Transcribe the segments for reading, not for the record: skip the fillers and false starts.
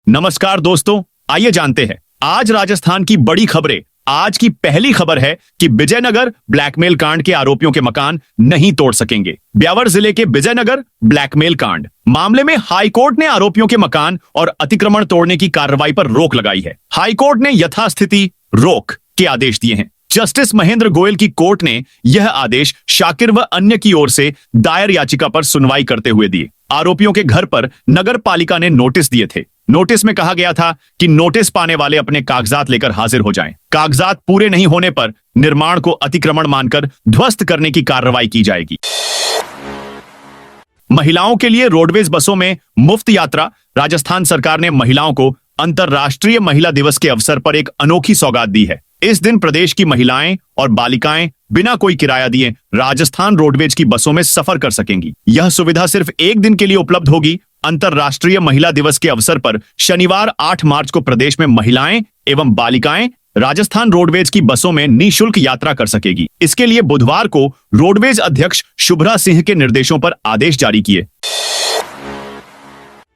नमस्कार दोस्तों, आइए जानते हैं आज राजस्थान की बड़ी खबरें। आज की पहली खबर है कि विजयनगर ब्लैकमेल कांड के आरोपियों के मकान नहीं तोड़ सकेंगे। ब्यावर जिले के विजयनगर ब्लैकमेल कांड मामले में हाईकोर्ट ने आरोपियों के मकान और अतिक्रमण तोड़ने की कार्रवाई पर रोक लगाई है। हाईकोर्ट ने यथास्थिति रोक के आदेश दिए हैं। जस्टिस महेंद्र गोयल की कोर्ट ने यह आदेश शाकिर व अन्य की ओर से दायर याचिका पर सुनवाई करते हुए दिए। आरोपियों के घर पर नगर पालिका ने नोटिस दिए थे। नोटिस में कहा गया था कि नोटिस पाने वाले अपने कागजात लेकर हाजिर हो जाएं। कागजात पूरे नहीं होने पर निर्माण को अतिक्रमण मानकर ध्वस्त करने की कार्रवाई की जाएगी। महिलाओं के लिए रोडवेज बसों में मुफ्त यात्रा। राजस्थान सरकार ने महिलाओं को अंतर्राष्ट्रीय महिला दिवस के अवसर पर एक अनोखी सौगात दी है। इस दिन प्रदेश की महिलाएं और बालिकाएं बिना कोई किराया दिए राजस्थान रोडवेज की बसों में सफर कर सकेंगी। यह सुविधा सिर्फ एक दिन के लिए उपलब्ध होगी। अंतर्राष्ट्रीय महिला दिवस के अवसर पर शनिवार 8 मार्च को प्रदेश में महिलाएं एवं बालिकाएं राजस्थान रोडवेज की बसों में निःशुल्क यात्रा कर सकेगी। इसके लिए बुधवार को रोडवेज अध्यक्ष शुभ्रा सिंह के निर्देशों पर आदेश जारी किए।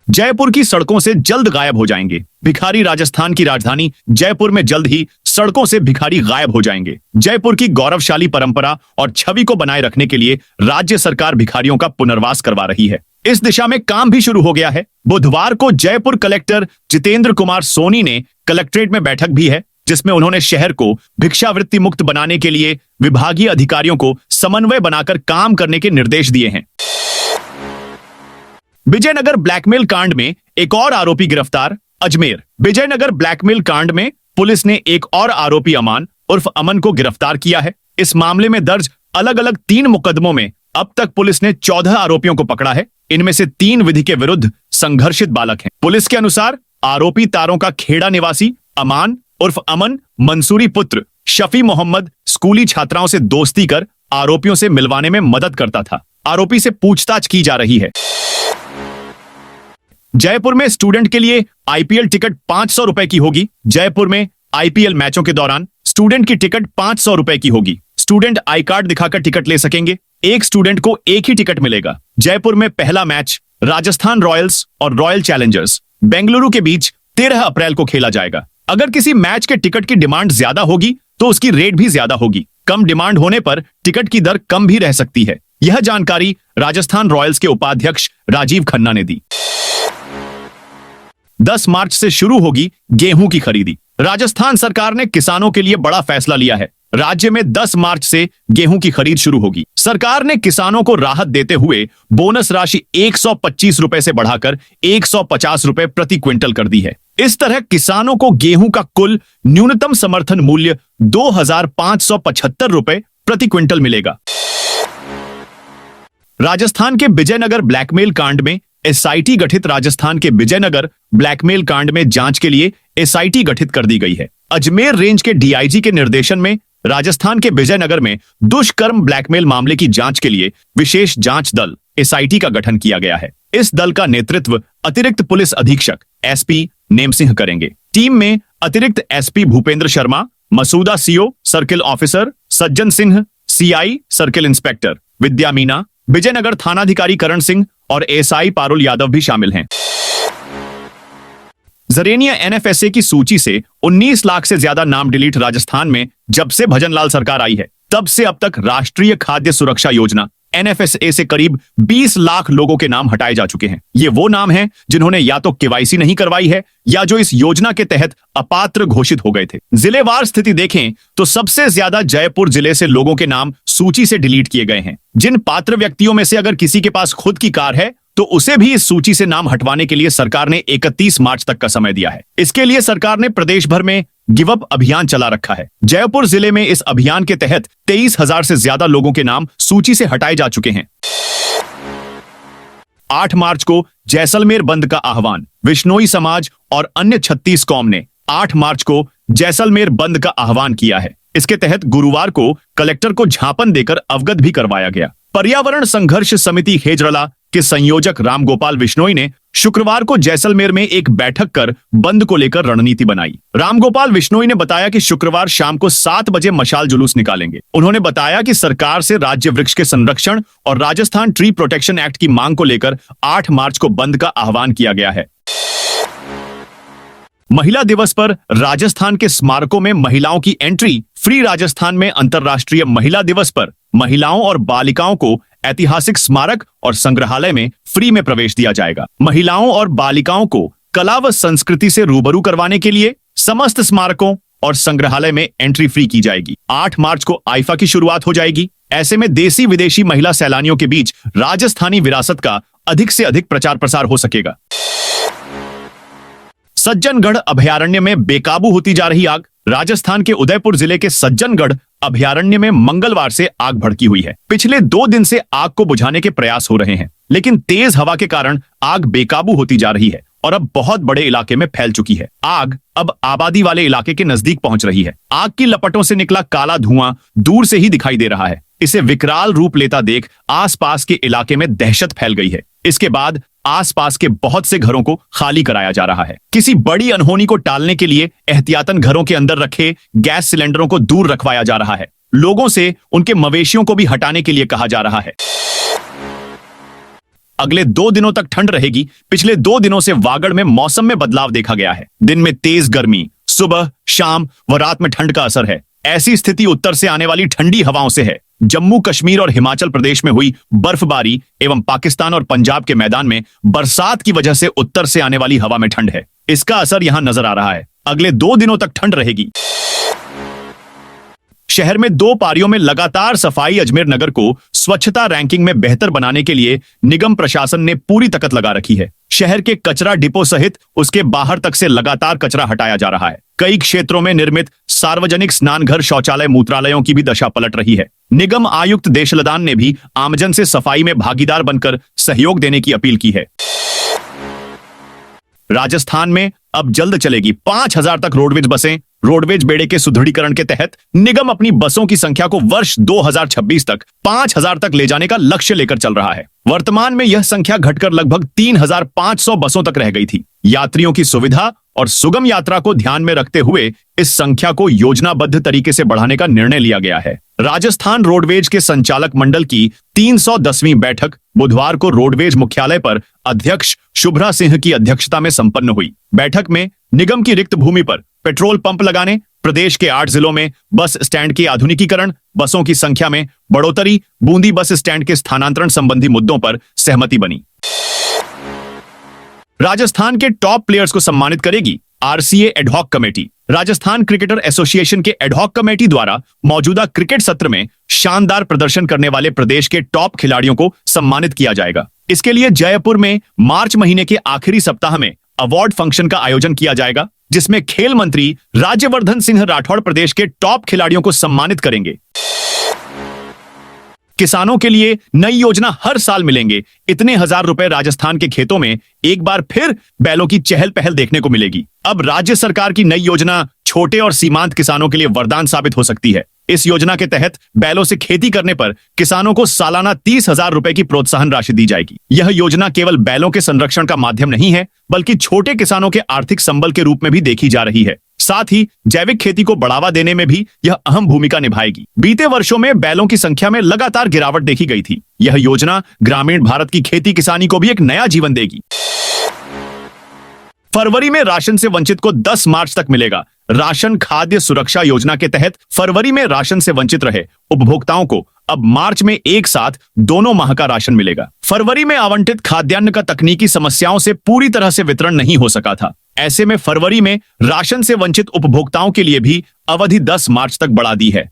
जयपुर की सड़कों से जल्द गायब हो जाएंगे भिखारी। राजस्थान की राजधानी जयपुर में जल्द ही सड़कों से भिखारी गायब हो जाएंगे। जयपुर की गौरवशाली परंपरा और छवि को बनाए रखने के लिए राज्य सरकार भिखारियों का पुनर्वास करवा रही है। इस दिशा में काम भी शुरू हो गया है। बुधवार को जयपुर कलेक्टर जितेंद्र कुमार सोनी ने कलेक्ट्रेट में बैठक भी है, जिसमें उन्होंने शहर को भिक्षावृत्ति मुक्त बनाने के लिए विभागीय अधिकारियों को समन्वय बनाकर काम करने के निर्देश दिए हैं। विजयनगर ब्लैकमेल कांड में एक और आरोपी गिरफ्तार। अजमेर विजयनगर ब्लैकमेल कांड में पुलिस ने एक और आरोपी अमान उर्फ अमन को गिरफ्तार किया है। इस मामले में दर्ज अलग अलग 3 मुकदमों में अब तक पुलिस ने 14 आरोपियों को पकड़ा है। इनमें से 3 विधि के विरुद्ध संघर्षित बालक हैं। पुलिस के अनुसार आरोपी तारों का खेड़ा निवासी अमान उर्फ अमन मंसूरी पुत्र शफी मोहम्मद स्कूली छात्राओं से दोस्ती कर आरोपियों से मिलवाने में मदद करता था। आरोपी से पूछताछ की जा रही है। जयपुर में स्टूडेंट के लिए आईपीएल टिकट 500 रुपए की होगी। जयपुर में आईपीएल मैचों के दौरान स्टूडेंट की टिकट 500 रुपए की होगी। स्टूडेंट आई कार्ड दिखाकर टिकट ले सकेंगे। एक स्टूडेंट को एक ही टिकट मिलेगा। जयपुर में पहला मैच राजस्थान रॉयल्स और रॉयल चैलेंजर्स बेंगलुरु के बीच 13 अप्रैल को खेला जाएगा। अगर किसी मैच के टिकट की डिमांड ज्यादा होगी तो उसकी रेट भी ज्यादा होगी। कम डिमांड होने पर टिकट की दर कम भी रह सकती है। यह जानकारी राजस्थान रॉयल्स के उपाध्यक्ष राजीव खन्ना ने दी। 10 मार्च से शुरू होगी गेहूं की खरीदी। राजस्थान सरकार ने किसानों के लिए बड़ा फैसला लिया है। राज्य में 10 मार्च से गेहूं की खरीद शुरू होगी। सरकार ने किसानों को राहत देते हुए बोनस राशि 125 रुपए से बढ़ाकर 150 रुपए प्रति क्विंटल कर दी है। इस तरह किसानों को गेहूं का कुल न्यूनतम समर्थन मूल्य 2575 रुपए प्रति क्विंटल मिलेगा। राजस्थान के विजयनगर ब्लैकमेल कांड में एसआईटी गठित। राजस्थान के विजयनगर ब्लैकमेल कांड में जांच के लिए एसआईटी गठित कर दी गई है। अजमेर रेंज के डीआईजी के निर्देशन में राजस्थान के विजयनगर में दुष्कर्म ब्लैकमेल मामले की जांच के लिए विशेष जांच दल एसआईटी का गठन किया गया है। इस दल का नेतृत्व अतिरिक्त पुलिस अधीक्षक एसपी नेम सिंह करेंगे। टीम में अतिरिक्त एसपी भूपेंद्र शर्मा, मसूदा CO circle officer, Sajjan Singh CI circle inspector, विद्या मीना, विजयनगर थानाधिकारी करण सिंह और एसआई पारुल यादव भी शामिल हैं। जरेनिया एनएफएसए की सूची से 19 लाख से ज्यादा नाम डिलीट। राजस्थान में जब से भजनलाल सरकार आई है तब से अब तक राष्ट्रीय खाद्य सुरक्षा योजना एनएफएसए से करीब 20 लाख लोगों के नाम हटाए जा चुके हैं। ये वो नाम हैं जिन्होंने या तो केवाईसी नहीं करवाई है या जो इस योजना के तहत अपात्र घोषित हो गए थे। जिलेवार स्थिति देखें तो सबसे ज्यादा जयपुर जिले से लोगों के नाम सूची से डिलीट किए गए हैं। जिन पात्र व्यक्तियों में से अगर किसी के पास खुद की कार है तो उसे भी इस सूची से नाम हटवाने के लिए सरकार ने 31 मार्च तक का समय दिया है। इसके लिए सरकार ने प्रदेश भर में गिव अप अभियान चला रखा है। जयपुर जिले में इस अभियान के तहत 23,000 से ज्यादा लोगों के नाम सूची से हटाए जा चुके हैं। 8 मार्च को जैसलमेर बंद का आह्वान। विश्नोई समाज और अन्य 36 कौम ने 8 मार्च को जैसलमेर बंद का आह्वान किया है। इसके तहत गुरुवार को कलेक्टर को ज्ञापन देकर अवगत भी करवाया गया। पर्यावरण संघर्ष समिति हेजरला के संयोजक रामगोपाल विश्नोई ने शुक्रवार को जैसलमेर में एक बैठक कर बंद को लेकर रणनीति बनाई। रामगोपाल विश्नोई ने बताया कि शुक्रवार शाम को 7 बजे मशाल जुलूस निकालेंगे। उन्होंने बताया कि सरकार से राज्य वृक्ष के संरक्षण और राजस्थान ट्री प्रोटेक्शन एक्ट की मांग को लेकर 8 मार्च को बंद का आह्वान किया गया है। महिला दिवस पर राजस्थान के स्मारकों में महिलाओं की एंट्री फ्री। राजस्थान में अंतर्राष्ट्रीय महिला दिवस पर महिलाओं और बालिकाओं को ऐतिहासिक स्मारक और संग्रहालय में फ्री में प्रवेश दिया जाएगा। महिलाओं और बालिकाओं को कला व संस्कृति से रूबरू करवाने के लिए समस्त स्मारकों और संग्रहालय में एंट्री फ्री की जाएगी। 8 मार्च को आईफा की शुरुआत हो जाएगी। ऐसे में देसी विदेशी महिला सैलानियों के बीच राजस्थानी विरासत का अधिक से अधिक प्रचार प्रसार हो सकेगा। सज्जनगढ़ अभयारण्य में बेकाबू होती जा रही आग। राजस्थान के उदयपुर जिले के सज्जनगढ़ अभयारण्य में मंगलवार से आग भड़की हुई है। पिछले 2 दिन से आग को बुझाने के प्रयास हो रहे हैं, लेकिन तेज हवा के कारण आग बेकाबू होती जा रही है और अब बहुत बड़े इलाके में फैल चुकी है। आग अब आबादी वाले इलाके के नजदीक पहुंच रही है। आग की लपटों से निकला काला धुआं दूर से ही दिखाई दे रहा है। इसे विकराल रूप लेता देख आसपास के इलाके में दहशत फैल गई है। इसके बाद आसपास के बहुत से घरों को खाली कराया जा रहा है। किसी बड़ी अनहोनी को टालने के लिए एहतियातन घरों के अंदर रखे गैस सिलेंडरों को दूर रखवाया जा रहा है। लोगों से उनके मवेशियों को भी हटाने के लिए कहा जा रहा है। अगले 2 दिनों तक ठंड रहेगी। पिछले 2 दिनों से वागड़ में मौसम में बदलाव देखा गया है। दिन में तेज गर्मी, सुबह, शाम व रात में ठंड का असर है। ऐसी स्थिति उत्तर से आने वाली ठंडी हवाओं से है। जम्मू कश्मीर और हिमाचल प्रदेश में हुई बर्फबारी एवं पाकिस्तान और पंजाब के मैदान में बरसात की वजह से उत्तर से आने वाली हवा में ठंड है। इसका असर यहां नजर आ रहा है। अगले 2 दिनों तक ठंड रहेगी। शहर में 2 पारियों में लगातार सफाई। अजमेर नगर को स्वच्छता रैंकिंग में बेहतर बनाने के लिए निगम प्रशासन ने पूरी ताकत लगा रखी है। शहर के कचरा डिपो सहित उसके बाहर तक से लगातार कचरा हटाया जा रहा है। कई क्षेत्रों में निर्मित सार्वजनिक स्नानघर, शौचालय, मूत्रालयों की भी दशा पलट रही है। निगम आयुक्त देशलदान ने भी आमजन से सफाई में भागीदार बनकर सहयोग देने की अपील की है। राजस्थान में अब जल्द चलेगी 5000 तक रोडवेज बसें। रोडवेज बेड़े के सुदृढ़ीकरण के तहत निगम अपनी बसों की संख्या को वर्ष 2026 तक 5000 तक ले जाने का लक्ष्य लेकर चल रहा है। वर्तमान में यह संख्या घटकर लगभग 3500 बसों तक रह गई थी। यात्रियों की सुविधा और सुगम यात्रा को ध्यान में रखते हुए इस संख्या को योजनाबद्ध तरीके से बढ़ाने का निर्णय लिया गया है। राजस्थान रोडवेज के संचालक मंडल की 310वीं बैठक बुधवार को रोडवेज मुख्यालय पर अध्यक्ष शुभ्रा सिंह की अध्यक्षता में संपन्न हुई। बैठक में निगम की रिक्त भूमि पर पेट्रोल पंप लगाने, प्रदेश के 8 जिलों में बस स्टैंड के आधुनिकीकरण, बसों की संख्या में बढ़ोतरी, बूंदी बस स्टैंड के स्थानांतरण संबंधी मुद्दों पर सहमति बनी। राजस्थान के टॉप प्लेयर्स को सम्मानित करेगी RCA ad hoc committee. Rajasthan cricketer association के एडहॉक कमेटी द्वारा मौजूदा क्रिकेट सत्र में शानदार प्रदर्शन करने वाले प्रदेश के टॉप खिलाड़ियों को सम्मानित किया जाएगा। इसके लिए जयपुर में मार्च महीने के आखिरी सप्ताह में अवार्ड फंक्शन का आयोजन किया जाएगा, जिसमें खेल मंत्री राज्यवर्धन सिंह राठौड़ प्रदेश के टॉप खिलाड़ियों को सम्मानित करेंगे। किसानों के लिए नई योजना हर साल मिलेंगे इतने हजार रुपए। राजस्थान के खेतों में एक बार फिर बैलों की चहल पहल देखने को मिलेगी। अब राज्य सरकार की नई योजना छोटे और सीमांत किसानों के लिए वरदान साबित हो सकती है। इस योजना के तहत बैलों से खेती करने पर किसानों को सालाना 30,000 रुपए की प्रोत्साहन राशि दी जाएगी। यह योजना केवल बैलों के संरक्षण का माध्यम नहीं है, बल्कि छोटे किसानों के आर्थिक संबल के रूप में भी देखी जा रही है। साथ ही जैविक खेती को बढ़ावा देने में भी यह अहम भूमिका निभाएगी। बीते वर्षों में बैलों की संख्या में लगातार गिरावट देखी गई थी। यह योजना ग्रामीण भारत की खेती किसानी को भी एक नया जीवन देगी। फरवरी में राशन से वंचित को 10 मार्च तक मिलेगा। राशन खाद्य सुरक्षा योजना के तहत फरवरी में राशन से वंचित रहे उपभोक्ताओं को अब मार्च में एक साथ दोनों माह का राशन मिलेगा। फरवरी में आवंटित खाद्यान्न का तकनीकी समस्याओं से पूरी तरह से वितरण नहीं हो सका था। ऐसे में फरवरी में राशन से वंचित उपभोक्ताओं के लिए भी अवधि 10 मार्च तक बढ़ा दी है।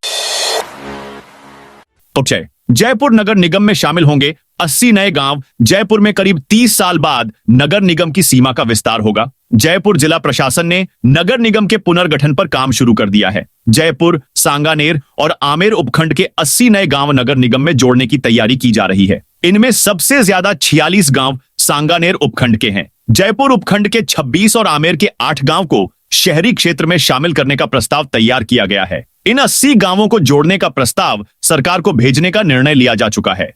जयपुर नगर निगम में शामिल होंगे 80 नए गांव। जयपुर में करीब 30 साल बाद नगर निगम की सीमा का विस्तार होगा। जयपुर जिला प्रशासन ने नगर निगम के पुनर्गठन पर काम शुरू कर दिया है। जयपुर, सांगानेर और आमेर उपखंड के 80 नए गांव नगर निगम में जोड़ने की तैयारी की जा रही है। इनमें सबसे ज्यादा 46 गांव सांगानेर उपखंड के हैं। जयपुर उपखंड के 26 और आमेर के 8 गांव को शहरी क्षेत्र में शामिल करने का प्रस्ताव तैयार किया गया है। इन 80 गांवों को जोड़ने का प्रस्ताव सरकार को भेजने का निर्णय लिया जा चुका है।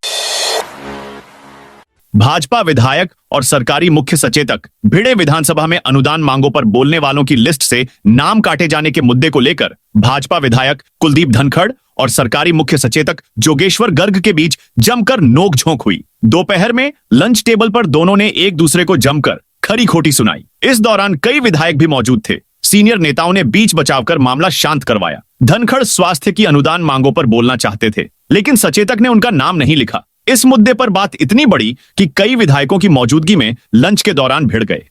भाजपा विधायक और सरकारी मुख्य सचेतक भिड़े विधानसभा में अनुदान मांगों पर बोलने वालों की लिस्ट से नाम काटे जाने के मुद्दे को लेकर भाजपा विधायक कुलदीप धनखड़ और सरकारी मुख्य सचेतक जोगेश्वर गर्ग के बीच जमकर नोकझोंक हुई। दोपहर में लंच टेबल पर दोनों ने एक दूसरे को जमकर खरी खोटी सुनाई। इस दौरान कई विधायक भी मौजूद थे। सीनियर नेताओं ने बीच बचाव कर मामला शांत करवाया। धनखड़ स्वास्थ्य की अनुदान मांगों पर बोलना चाहते थे, लेकिन सचेतक ने उनका नाम नहीं लिखा। इस मुद्दे पर बात इतनी बड़ी कि कई विधायकों की मौजूदगी में लंच के दौरान भिड़ गए।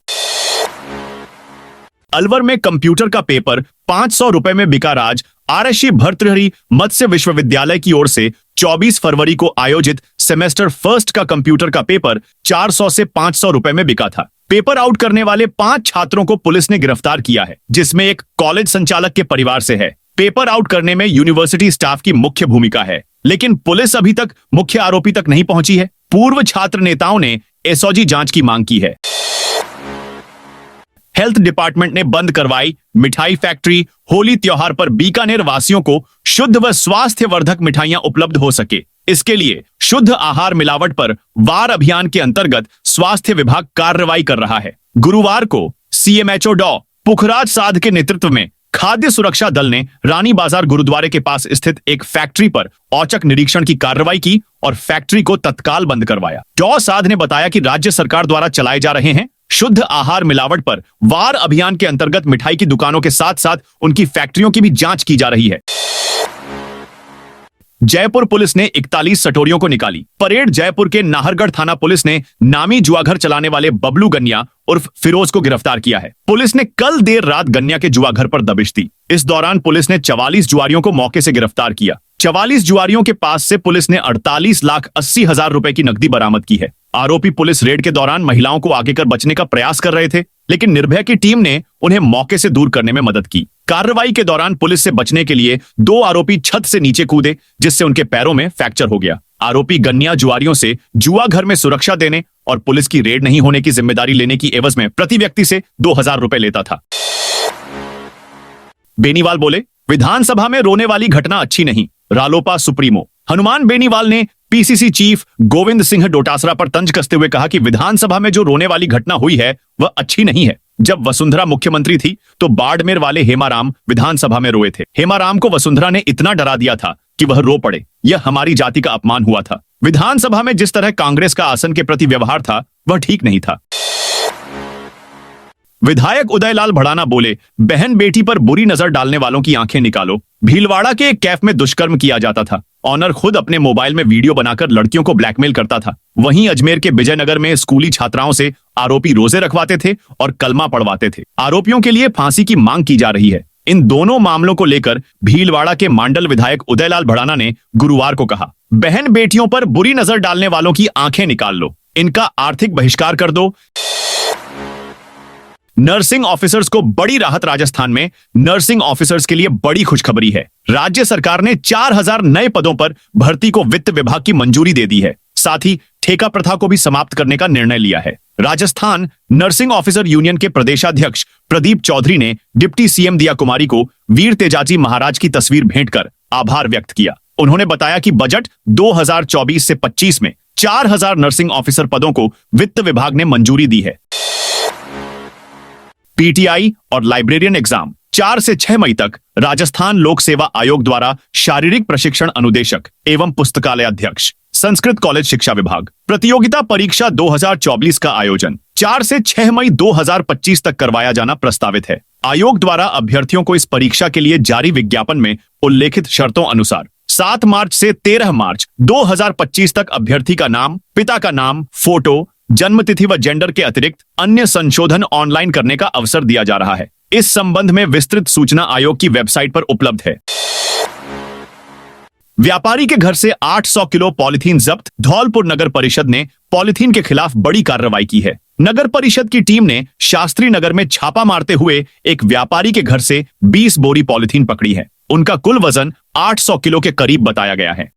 अलवर में कंप्यूटर का पेपर 500 रुपए में बिका राज। आरएससी भर्तृहरि मत्स्य विश्वविद्यालय की ओर से 24 फरवरी को आयोजित सेमेस्टर फर्स्ट का कंप्यूटर का पेपर 400 से 500 रुपए में बिका था। पेपर आउट करने वाले 5 छात्रों को पुलिस ने गिरफ्तार किया है, जिसमें एक कॉलेज संचालक के परिवार से है। पेपर आउट करने में यूनिवर्सिटी स्टाफ की मुख्य भूमिका है, लेकिन पुलिस अभी तक मुख्य आरोपी तक नहीं पहुंची है। पूर्व छात्र नेताओं ने एसओजी जांच की मांग की है। हेल्थ डिपार्टमेंट ने बंद करवाई मिठाई फैक्ट्री। होली त्योहार पर बीकानेर वासियों को शुद्ध व स्वास्थ्यवर्धक मिठाइयां उपलब्ध हो सके, इसके लिए शुद्ध आहार मिलावट पर वार अभियान के अंतर्गत स्वास्थ्य विभाग कार्रवाई कर रहा है। गुरुवार को सीएमएचओ डॉ पुखराज साध के नेतृत्व में खाद्य सुरक्षा दल ने रानी बाजार गुरुद्वारे के पास स्थित एक फैक्ट्री पर औचक निरीक्षण की कार्रवाई की और फैक्ट्री को तत्काल बंद करवाया। डॉ साध ने बताया कि राज्य सरकार द्वारा चलाए जा रहे हैं शुद्ध आहार मिलावट पर वार अभियान के अंतर्गत मिठाई की दुकानों के साथ साथ उनकी फैक्ट्रियों की भी जांच की जा रही है। जयपुर पुलिस ने 41 सटोरियों को निकाली। परेड जयपुर के नाहरगढ़ थाना पुलिस ने नामी जुआघर चलाने वाले बबलू गन्या उर्फ फिरोज को गिरफ्तार किया है। पुलिस ने कल देर रात गन्या के जुआघर पर दबिश दी। इस दौरान पुलिस ने 44 जुआरियों को मौके से गिरफ्तार किया। 44 जुआरियों के पास से पुलिस ने 48,80,000 रुपए की नकदी बरामद की है। आरोपी पुलिस रेड के दौरान महिलाओं को आगे कर बचने का प्रयास कर रहे थे, लेकिन निर्भया की टीम ने उन्हें मौके से दूर करने में मदद की। कार्रवाई के दौरान पुलिस से बचने के लिए 2 आरोपी छत से नीचे कूदे, जिससे उनके पैरों में फ्रैक्चर हो गया। आरोपी गन्या जुआरियों से जुआ घर में सुरक्षा देने और पुलिस की रेड नहीं होने की जिम्मेदारी लेने की एवज में प्रति व्यक्ति से 2,000 रुपए लेता था। बेनीवाल बोले, विधानसभा में रोने वाली घटना अच्छी नहीं। रालोपा सुप्रीमो हनुमान बेनीवाल ने पीसीसी चीफ गोविंद सिंह डोटासरा पर तंज कसते हुए कहा कि विधानसभा में जो रोने वाली घटना हुई है वह अच्छी नहीं है। जब वसुंधरा मुख्यमंत्री थी तो बाड़मेर वाले हेमाराम विधानसभा में रोए थे। हेमाराम को वसुंधरा ने इतना डरा दिया था कि वह रो पड़े। यह हमारी जाति का अपमान हुआ था। विधानसभा में जिस तरह कांग्रेस का आसन के प्रति व्यवहार था वह ठीक नहीं था। विधायक उदयलाल भड़ाना बोले, बहन बेटी पर बुरी नजर डालने वालों की आंखें निकालो। भीलवाड़ा के एक कैफ में दुष्कर्म किया जाता था। ऑनर खुद अपने मोबाइल में वीडियो बनाकर लड़कियों को ब्लैकमेल करता था। वहीं अजमेर के विजयनगर में स्कूली छात्राओं से आरोपी रोजे रखवाते थे और कलमा पढ़वाते थे। आरोपियों के लिए फांसी की मांग की जा रही है। इन दोनों मामलों को लेकर भीलवाड़ा के मांडल विधायक उदयलाल भड़ाना ने गुरुवार को कहा, बहन बेटियों पर बुरी नजर डालने वालों की आंखें निकाल लो, इनका आर्थिक बहिष्कार कर दो। नर्सिंग ऑफिसर्स को बड़ी राहत। राजस्थान में नर्सिंग ऑफिसर्स के लिए बड़ी खुशखबरी है। राज्य सरकार ने 4,000 नए पदों पर भर्ती को वित्त विभाग की मंजूरी दे दी है। साथ ही ठेका प्रथा को भी समाप्त करने का निर्णय लिया है। राजस्थान नर्सिंग ऑफिसर यूनियन के प्रदेशाध्यक्ष प्रदीप चौधरी ने डिप्टी सीएम दिया कुमारी को वीर तेजाजी महाराज की तस्वीर भेंट कर आभार व्यक्त किया। उन्होंने बताया कि बजट 2024 से 25 में 4,000 नर्सिंग ऑफिसर पदों को वित्त विभाग ने मंजूरी दी है। पीटीआई और लाइब्रेरियन एग्जाम 4 से 6 मई तक राजस्थान लोक सेवा आयोग द्वारा शारीरिक प्रशिक्षण अनुदेशक एवं पुस्तकालय अध्यक्ष संस्कृत कॉलेज शिक्षा विभाग प्रतियोगिता परीक्षा 2024 का आयोजन 4 से 6 मई 2025 तक करवाया जाना प्रस्तावित है। आयोग द्वारा अभ्यर्थियों को इस परीक्षा के लिए जारी विज्ञापन में उल्लेखित शर्तों अनुसार 7 मार्च से 13 मार्च 2025 तक अभ्यर्थी का नाम, पिता का नाम, फोटो, जन्मतिथि व जेंडर के अतिरिक्त अन्य संशोधन ऑनलाइन करने का अवसर दिया जा रहा है। इस संबंध में विस्तृत सूचना आयोग की वेबसाइट पर उपलब्ध है। व्यापारी के घर से 800 किलो पॉलीथीन जब्त। धौलपुर नगर परिषद ने पॉलीथीन के खिलाफ बड़ी कार्रवाई की है। नगर परिषद की टीम ने शास्त्री नगर में छापा मारते हुए एक व्यापारी के घर से 20 बोरी पॉलीथीन पकड़ी है। उनका कुल वजन 800 किलो के करीब बताया गया है।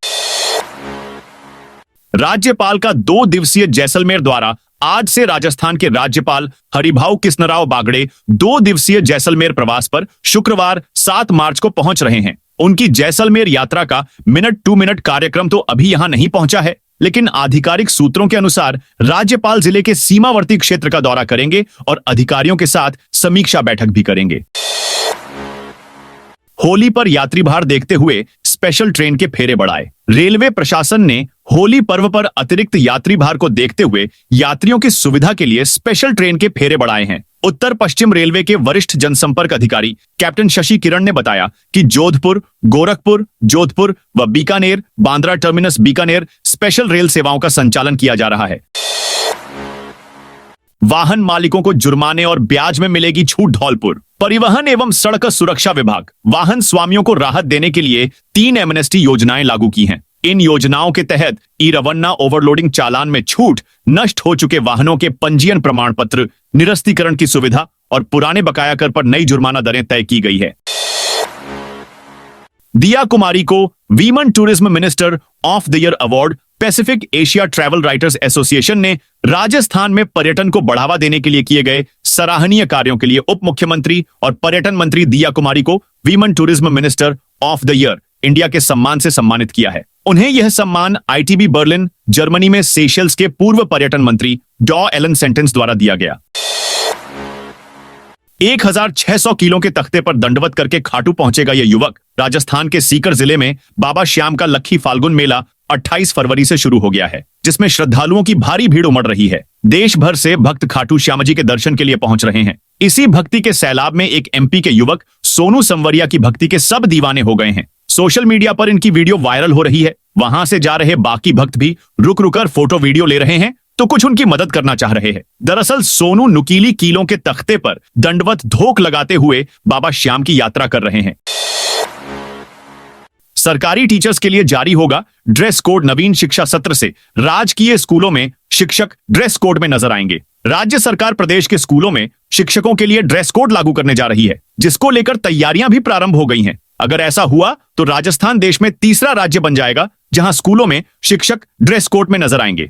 राज्यपाल का 2 दिवसीय जैसलमेर द्वारा आज से राजस्थान के राज्यपाल हरिभाऊ कृष्णराव बागड़े 2 दिवसीय जैसलमेर प्रवास पर शुक्रवार 7 मार्च को पहुंच रहे हैं। उनकी जैसलमेर यात्रा का मिनट टू मिनट कार्यक्रम तो अभी यहां नहीं पहुंचा है, लेकिन आधिकारिक सूत्रों के अनुसार राज्यपाल जिले के सीमावर्ती क्षेत्र का दौरा करेंगे और अधिकारियों के साथ समीक्षा बैठक भी करेंगे। होली पर यात्री भार देखते हुए स्पेशल ट्रेन के फेरे बढ़ाए। रेलवे प्रशासन ने होली पर्व पर अतिरिक्त यात्री भार को देखते हुए यात्रियों की सुविधा के लिए स्पेशल ट्रेन के फेरे बढ़ाए हैं। उत्तर पश्चिम रेलवे के वरिष्ठ जनसंपर्क अधिकारी कैप्टन शशि किरण ने बताया कि जोधपुर, गोरखपुर, जोधपुर व Bikaner, Bandra terminus Bikaner special rail सेवाओं का संचालन किया जा रहा है। वाहन मालिकों को जुर्माने और ब्याज में मिलेगी छूट। धौलपुर परिवहन एवं सड़क सुरक्षा विभाग वाहन स्वामियों को राहत देने के लिए 3 एमनेस्टी योजनाएं लागू की हैं। इन योजनाओं के तहत ई रवन्ना ओवरलोडिंग चालान में छूट, नष्ट हो चुके वाहनों के पंजीयन प्रमाण पत्र, निरस्तीकरण की सुविधा और पुराने बकाया कर पर नई जुर्माना दरें तय की गई है। दिया कुमारी को women tourism minister of the year award Pacific Asia travel writers association ने राजस्थान में पर्यटन को बढ़ावा देने के लिए किए गए सराहनीय कार्यों के लिए उप मुख्यमंत्री और पर्यटन मंत्री दिया कुमारी को women tourism minister of the year India के सम्मान से सम्मानित किया है। उन्हें यह सम्मान आईटीबी बर्लिन, जर्मनी में सेशल्स के पूर्व पर्यटन मंत्री डॉ एलन सेंटेंस द्वारा दिया गया। 1600 किलो के तख्ते पर दंडवत करके खाटू पहुंचेगा यह युवक। राजस्थान के सीकर जिले में बाबा श्याम का लक्खी फाल्गुन मेला 28 फरवरी से शुरू हो गया है, जिसमें श्रद्धालुओं की भारी भीड़ उमड़ रही है। देश भर से भक्त खाटू श्याम जी के दर्शन के लिए पहुंच रहे हैं। इसी भक्ति के सैलाब में एक एमपी के युवक सोनू संवरिया की भक्ति के सब दीवाने हो गए हैं। सोशल मीडिया पर इनकी वीडियो वायरल हो रही है। वहां से जा रहे बाकी भक्त भी रुक रुकर फोटो वीडियो ले रहे हैं तो कुछ उनकी मदद करना चाह रहे हैं। दरअसल सोनू नुकीली कीलों के तख्ते पर दंडवत धोख लगाते हुए बाबा श्याम की यात्रा कर रहे हैं। सरकारी टीचर्स के लिए जारी होगा ड्रेस कोड। नवीन शिक्षा सत्र से राजकीय स्कूलों में शिक्षक ड्रेस कोड में नजर आएंगे। राज्य सरकार प्रदेश के स्कूलों में शिक्षकों के लिए ड्रेस कोड लागू करने जा रही है, जिसको लेकर तैयारियां भी प्रारंभ हो गई हैं। अगर ऐसा हुआ तो राजस्थान देश में तीसरा राज्य बन जाएगा जहां स्कूलों में शिक्षक ड्रेस कोड में नजर आएंगे।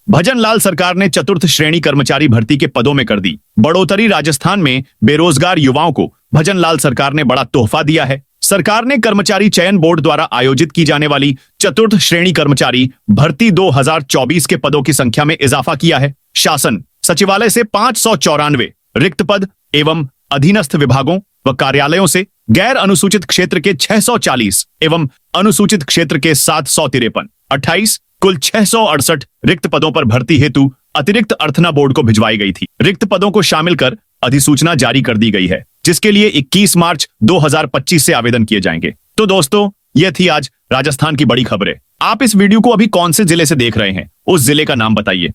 भजनलाल सरकार ने चतुर्थ श्रेणी कर्मचारी भर्ती के पदों में कर दी बढ़ोतरी। राजस्थान में बेरोजगार युवाओं को भजनलाल सरकार ने बड़ा तोहफा दिया है। सरकार ने कर्मचारी चयन बोर्ड द्वारा आयोजित की जाने वाली चतुर्थ श्रेणी कर्मचारी भर्ती 2024 के पदों की संख्या में इजाफा किया है। शासन सचिवालय से 594 रिक्त पद एवं अधीनस्थ विभागों व कार्यालयों से गैर अनुसूचित क्षेत्र के 640 एवं अनुसूचित क्षेत्र के 753 28 कुल 668 रिक्त पदों पर भर्ती हेतु अतिरिक्त अर्थना बोर्ड को भिजवाई गई थी। रिक्त पदों को शामिल कर अधिसूचना जारी कर दी गई है, जिसके लिए 21 मार्च 2025 से आवेदन किए जाएंगे। तो दोस्तों, यह थी आज राजस्थान की बड़ी खबरें। आप इस वीडियो को अभी कौन से जिले से देख रहे हैं, उस जिले का नाम बताइए।